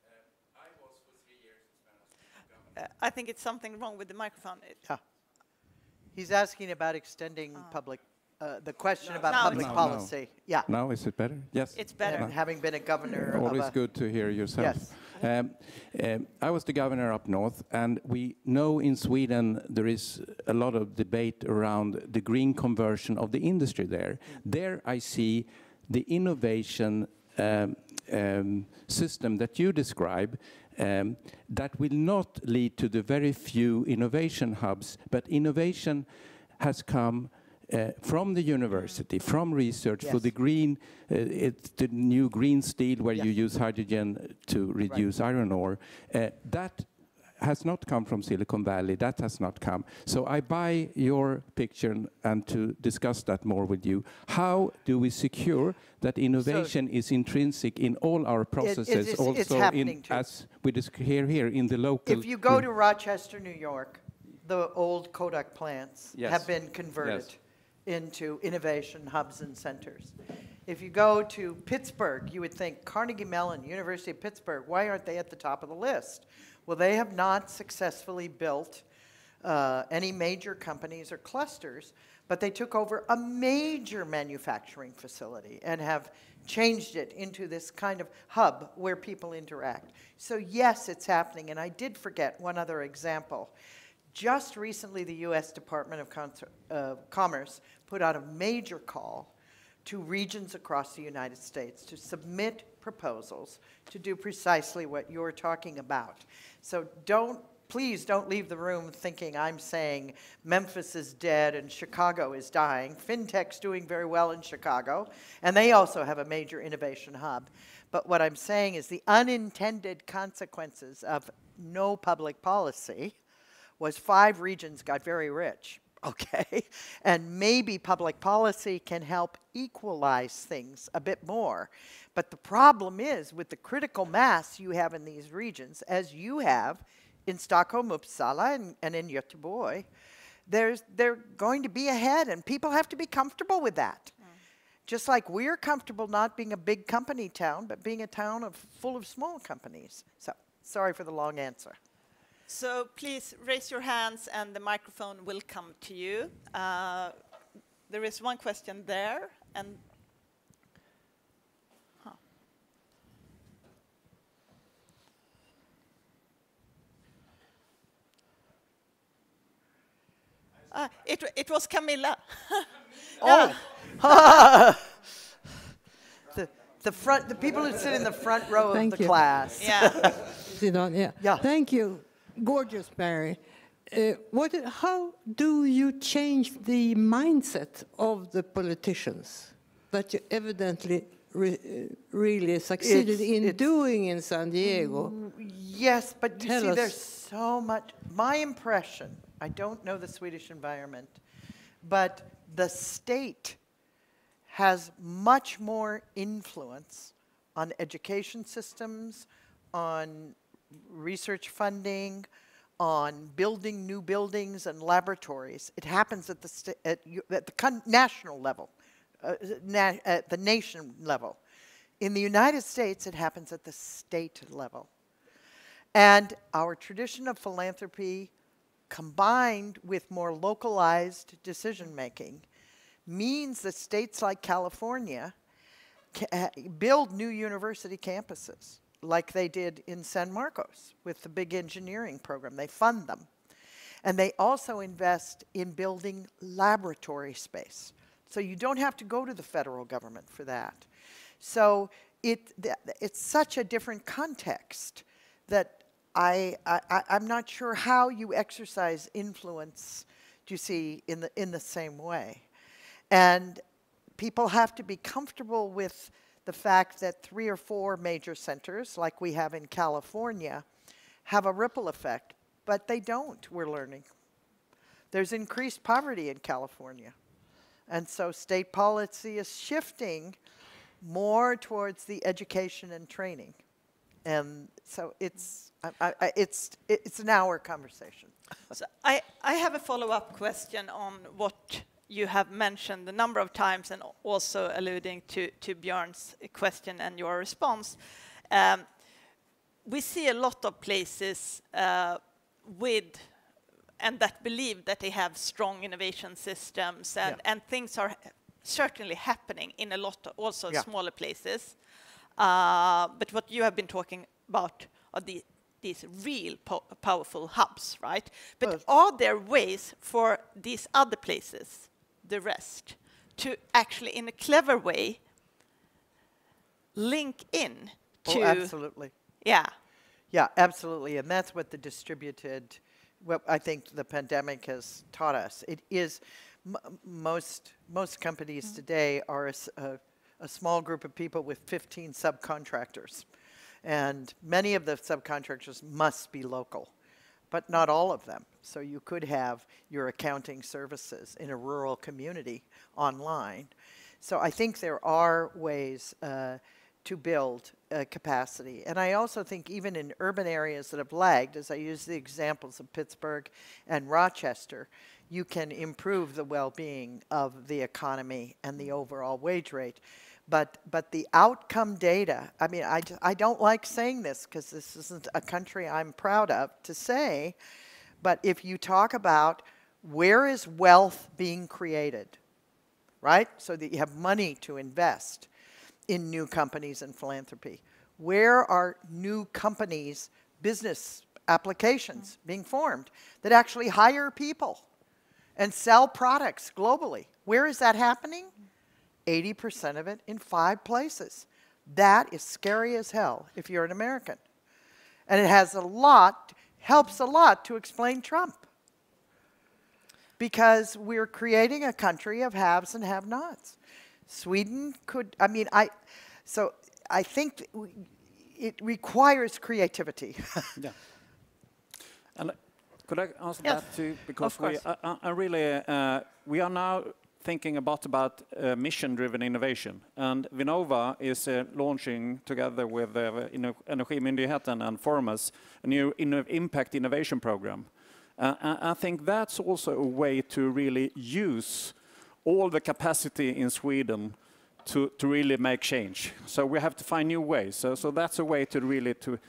I was for 3 years in Sweden. I think it's something wrong with the microphone. He's asking about extending public, the question about public it's policy. Yeah. Now is it better? Yes. It's better. And having been a governor Always of good to hear yourself. Yes. I was the governor up north, and we know in Sweden there is a lot of debate around the green conversion of the industry there. There I see the innovation system that you describe that will not lead to the very few innovation hubs, but innovation has come from the university, from research for the green, it's the new green steel where you use hydrogen to reduce iron ore. That has not come from Silicon Valley, that has not come. So I buy your picture and to discuss that more with you. How do we secure that innovation is intrinsic in all our processes, it's happening too. As we hear here in the local... If you go to Rochester, New York, the old Kodak plants have been converted into innovation hubs and centers. If you go to Pittsburgh, you would think Carnegie Mellon, University of Pittsburgh, why aren't they at the top of the list? Well, they have not successfully built any major companies or clusters, but they took over a major manufacturing facility and have changed it into this kind of hub where people interact. So yes, it's happening, and I did forget one other example. Just recently, the U.S. Department of Commerce put out a major call to regions across the United States to submit proposals to do precisely what you're talking about. So please don't leave the room thinking I'm saying Memphis is dead and Chicago is dying. FinTech's doing very well in Chicago, and they also have a major innovation hub. But what I'm saying is the unintended consequences of no public policy was 5 regions got very rich, okay? And maybe public policy can help equalize things a bit more. But the problem is, with the critical mass you have in these regions, as you have in Stockholm, Uppsala, and in Göteborg, they're going to be ahead, and people have to be comfortable with that. Just like we're comfortable not being a big company town, but being a town full of small companies. So, sorry for the long answer. So please raise your hands and the microphone will come to you. There is one question there, and it was Camilla. Oh. the people who sit in the front row of the class. Yeah. Sit on, yeah. Yeah. Thank you. Gorgeous, Mary. How do you change the mindset of the politicians that you evidently really succeeded in doing in San Diego? Yes, but you see, us. there's so much. My impression, I don't know the Swedish environment, but the state has much more influence on education systems, on research funding, on building new buildings and laboratories. It happens at the national level, at the nation level. In the United States, it happens at the state level. And our tradition of philanthropy, combined with more localized decision-making, means that states like California build new university campuses, like they did in San Marcos with the big engineering program. They fund them. And they also invest in building laboratory space. So you don't have to go to the federal government for that. So it's such a different context that I'm not sure how you exercise influence, do you see, in the same way. And people have to be comfortable with the fact that 3 or 4 major centers, like we have in California, have a ripple effect, but they don't, we're learning. There's increased poverty in California. And so state policy is shifting more towards the education and training. And so it's an hour conversation. So I have a follow-up question on what you have mentioned a number of times, and also alluding to Björn's question and your response. We see a lot of places and that believe that they have strong innovation systems, and things are certainly happening in a lot of also smaller places. But what you have been talking about are these real powerful hubs, right? But are there ways for these other places, the rest, to actually, in a clever way, link in to... Oh, absolutely. Yeah. Yeah, absolutely. And that's what the distributed, what I think the pandemic has taught us. It is, most companies today are a small group of people with 15 subcontractors. And many of the subcontractors must be local, but not all of them. So you could have your accounting services in a rural community online. So I think there are ways to build capacity. And I also think even in urban areas that have lagged, as I use the examples of Pittsburgh and Rochester, you can improve the well-being of the economy and the overall wage rate. But the outcome data, I mean, I don't like saying this because this isn't a country I'm proud of to say, but if you talk about where is wealth being created, right? So that you have money to invest in new companies and philanthropy. Where are new companies, business applications being formed that actually hire people and sell products globally? Where is that happening? 80% of it in 5 places. That is scary as hell if you're an American. And it has helps a lot to explain Trump. Because we're creating a country of haves and have-nots. Sweden could, so I think it requires creativity. Yeah. And could I answer that too? Because we are now thinking about mission-driven innovation, and Vinnova is launching together with Energimyndigheten and Formas a new impact innovation program. I think that's also a way to really use all the capacity in Sweden to really make change. So we have to find new ways. So that's a way to really to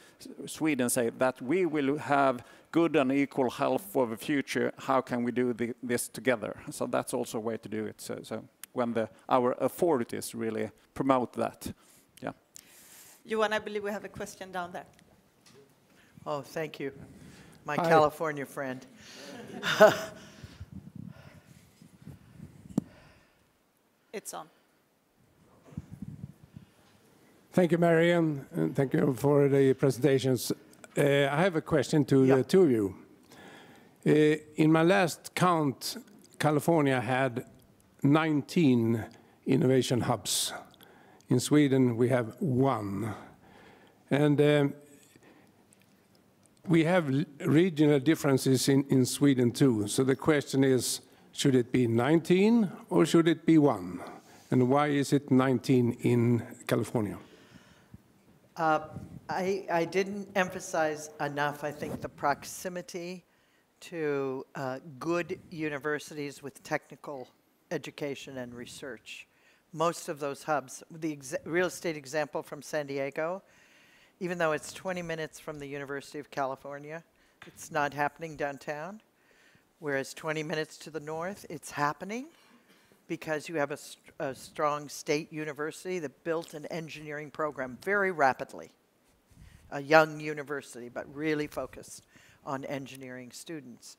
Sweden say that we will have good and equal health for the future. How can we do this together? So that's also a way to do it. So when our authorities really promote that. Yeah. Johan, I believe we have a question down there. Oh, thank you. My Hi. California friend. It's on. Thank you, Mary, and thank you for the presentations. I have a question to the two of you. In my last count, California had 19 innovation hubs. In Sweden, we have 1. And we have regional differences in Sweden too. So the question is, should it be 19 or should it be 1? And why is it 19 in California? I didn't emphasize enough, I think, the proximity to good universities with technical education and research. Most of those hubs, the real estate example from San Diego, even though it's 20 minutes from the University of California, it's not happening downtown. Whereas 20 minutes to the north, it's happening because you have a strong state university that built an engineering program very rapidly. A young university, but really focused on engineering students.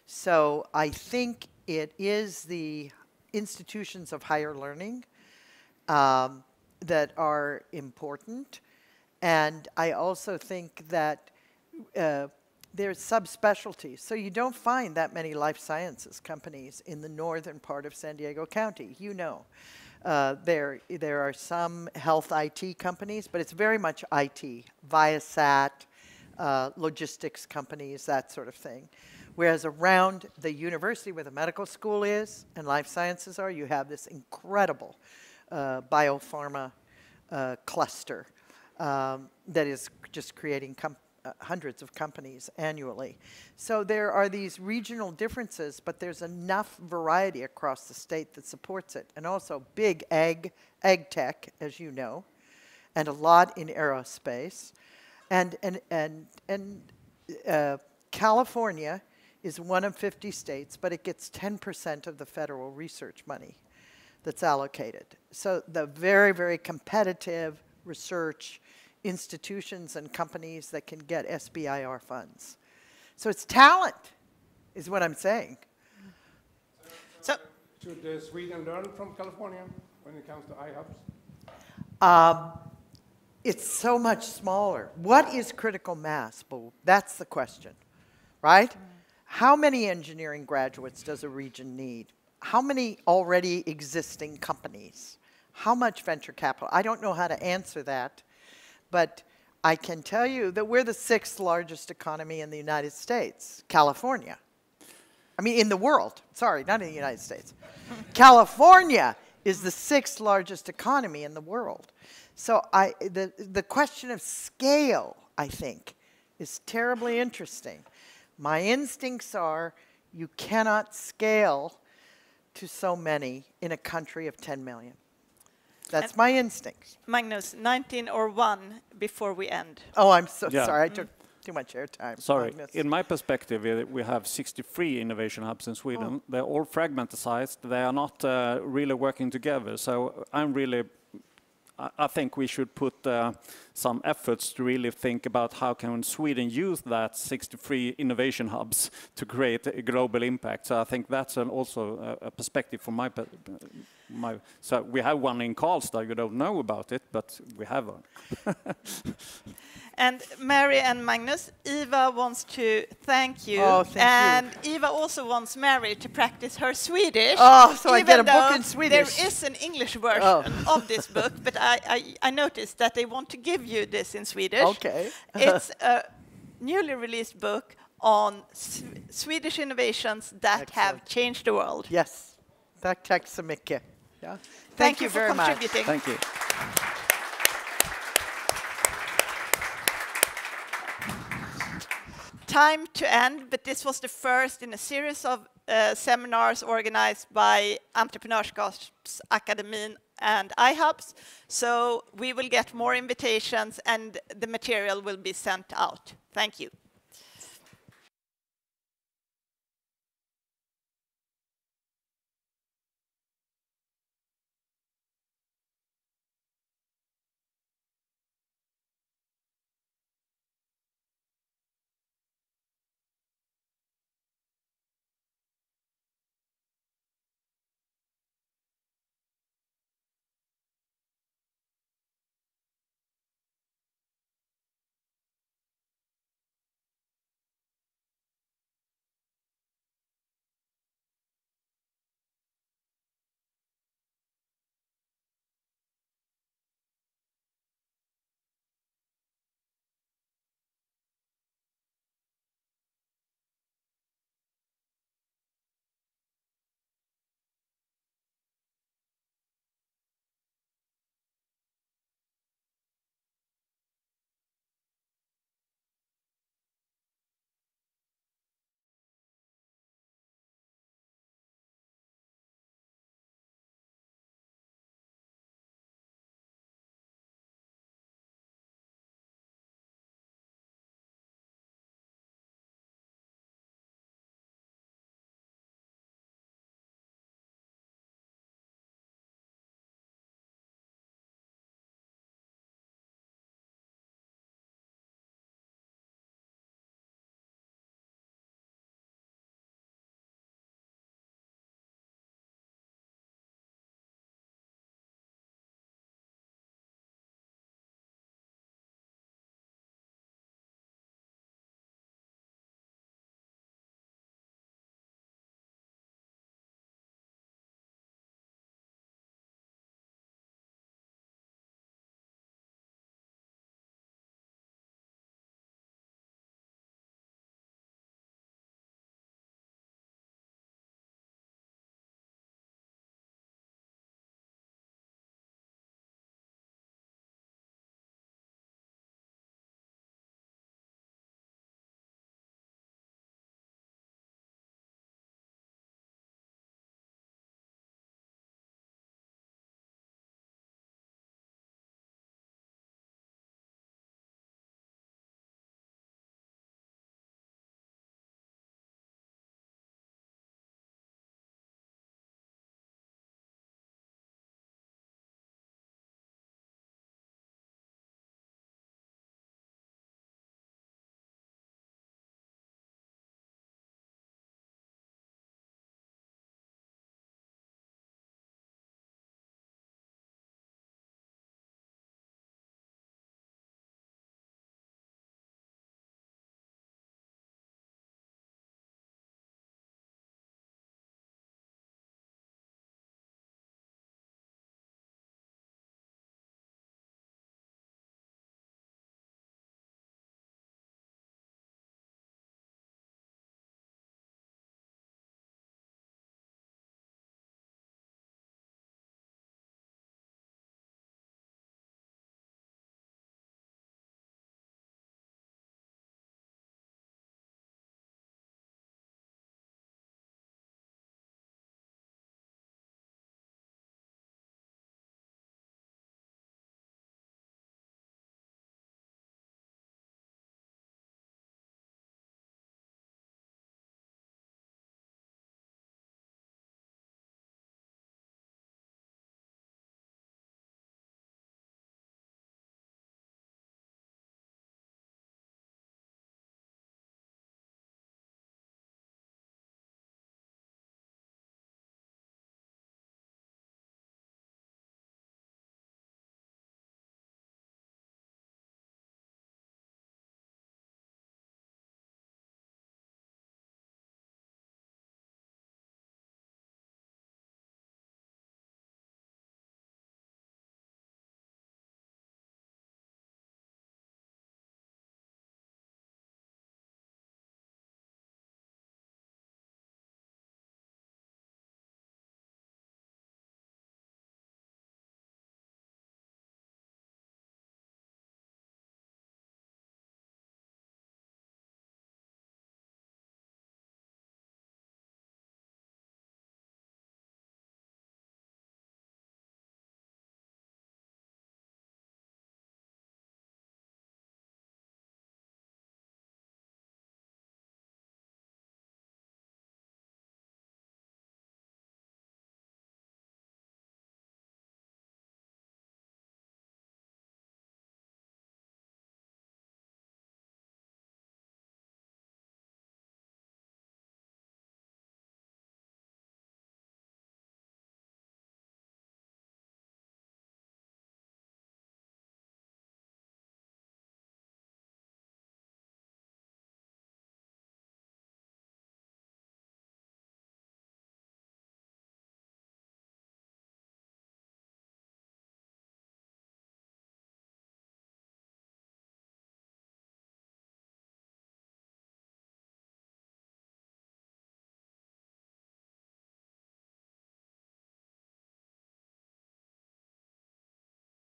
So I think it is the institutions of higher learning that are important. And I also think that there's subspecialties. So you don't find that many life sciences companies in the northern part of San Diego County, you know. There are some health IT companies, but it's very much IT, Viasat, logistics companies, that sort of thing. Whereas around the university where the medical school is and life sciences are, you have this incredible biopharma cluster that is just creating hundreds of companies annually. So there are these regional differences, but there's enough variety across the state that supports it. And also big ag tech, as you know, and a lot in aerospace. And California is one of 50 states, but it gets 10% of the federal research money that's allocated. So the very, very competitive research institutions and companies that can get SBIR funds. So it's talent, is what I'm saying. So should Sweden learn from California when it comes to iHubs? It's so much smaller. What is critical mass, Bo? That's the question, right? How many engineering graduates does a region need? How many already existing companies? How much venture capital? I don't know how to answer that. But I can tell you that we're the 6th largest economy in the United States, California. I mean, in the world. Sorry, not in the United States. California is the 6th largest economy in the world. So the question of scale, I think, is terribly interesting. My instincts are you cannot scale to so many in a country of 10 million. That's my instinct. Magnus, 19 or 1 before we end. Oh, I'm so sorry. I took too much airtime. Sorry. Magnus. In my perspective, we have 63 innovation hubs in Sweden. Oh. They're all fragmentized. They are not really working together. So I think we should put some efforts to really think about how can Sweden use that 63 innovation hubs to create a global impact. So I think that's also a perspective from so we have one in Karlstad. You don't know about it, but we have one. And Mary and Magnus, Eva wants to thank you. Oh, thank you. And Eva also wants Mary to practice her Swedish. Oh, so I get a book in Swedish. There is an English version of this book, but I noticed that they want to give you this in Swedish. Okay. It's a newly released book on Swedish innovations that have changed the world. Yes. Tack så mycket. Yeah. Thank you very for much. contributing. Thank you. Time to end, but this was the first in a series of seminars organized by Entreprenörskapsakademin and iHubs. So we will get more invitations and the material will be sent out. Thank you.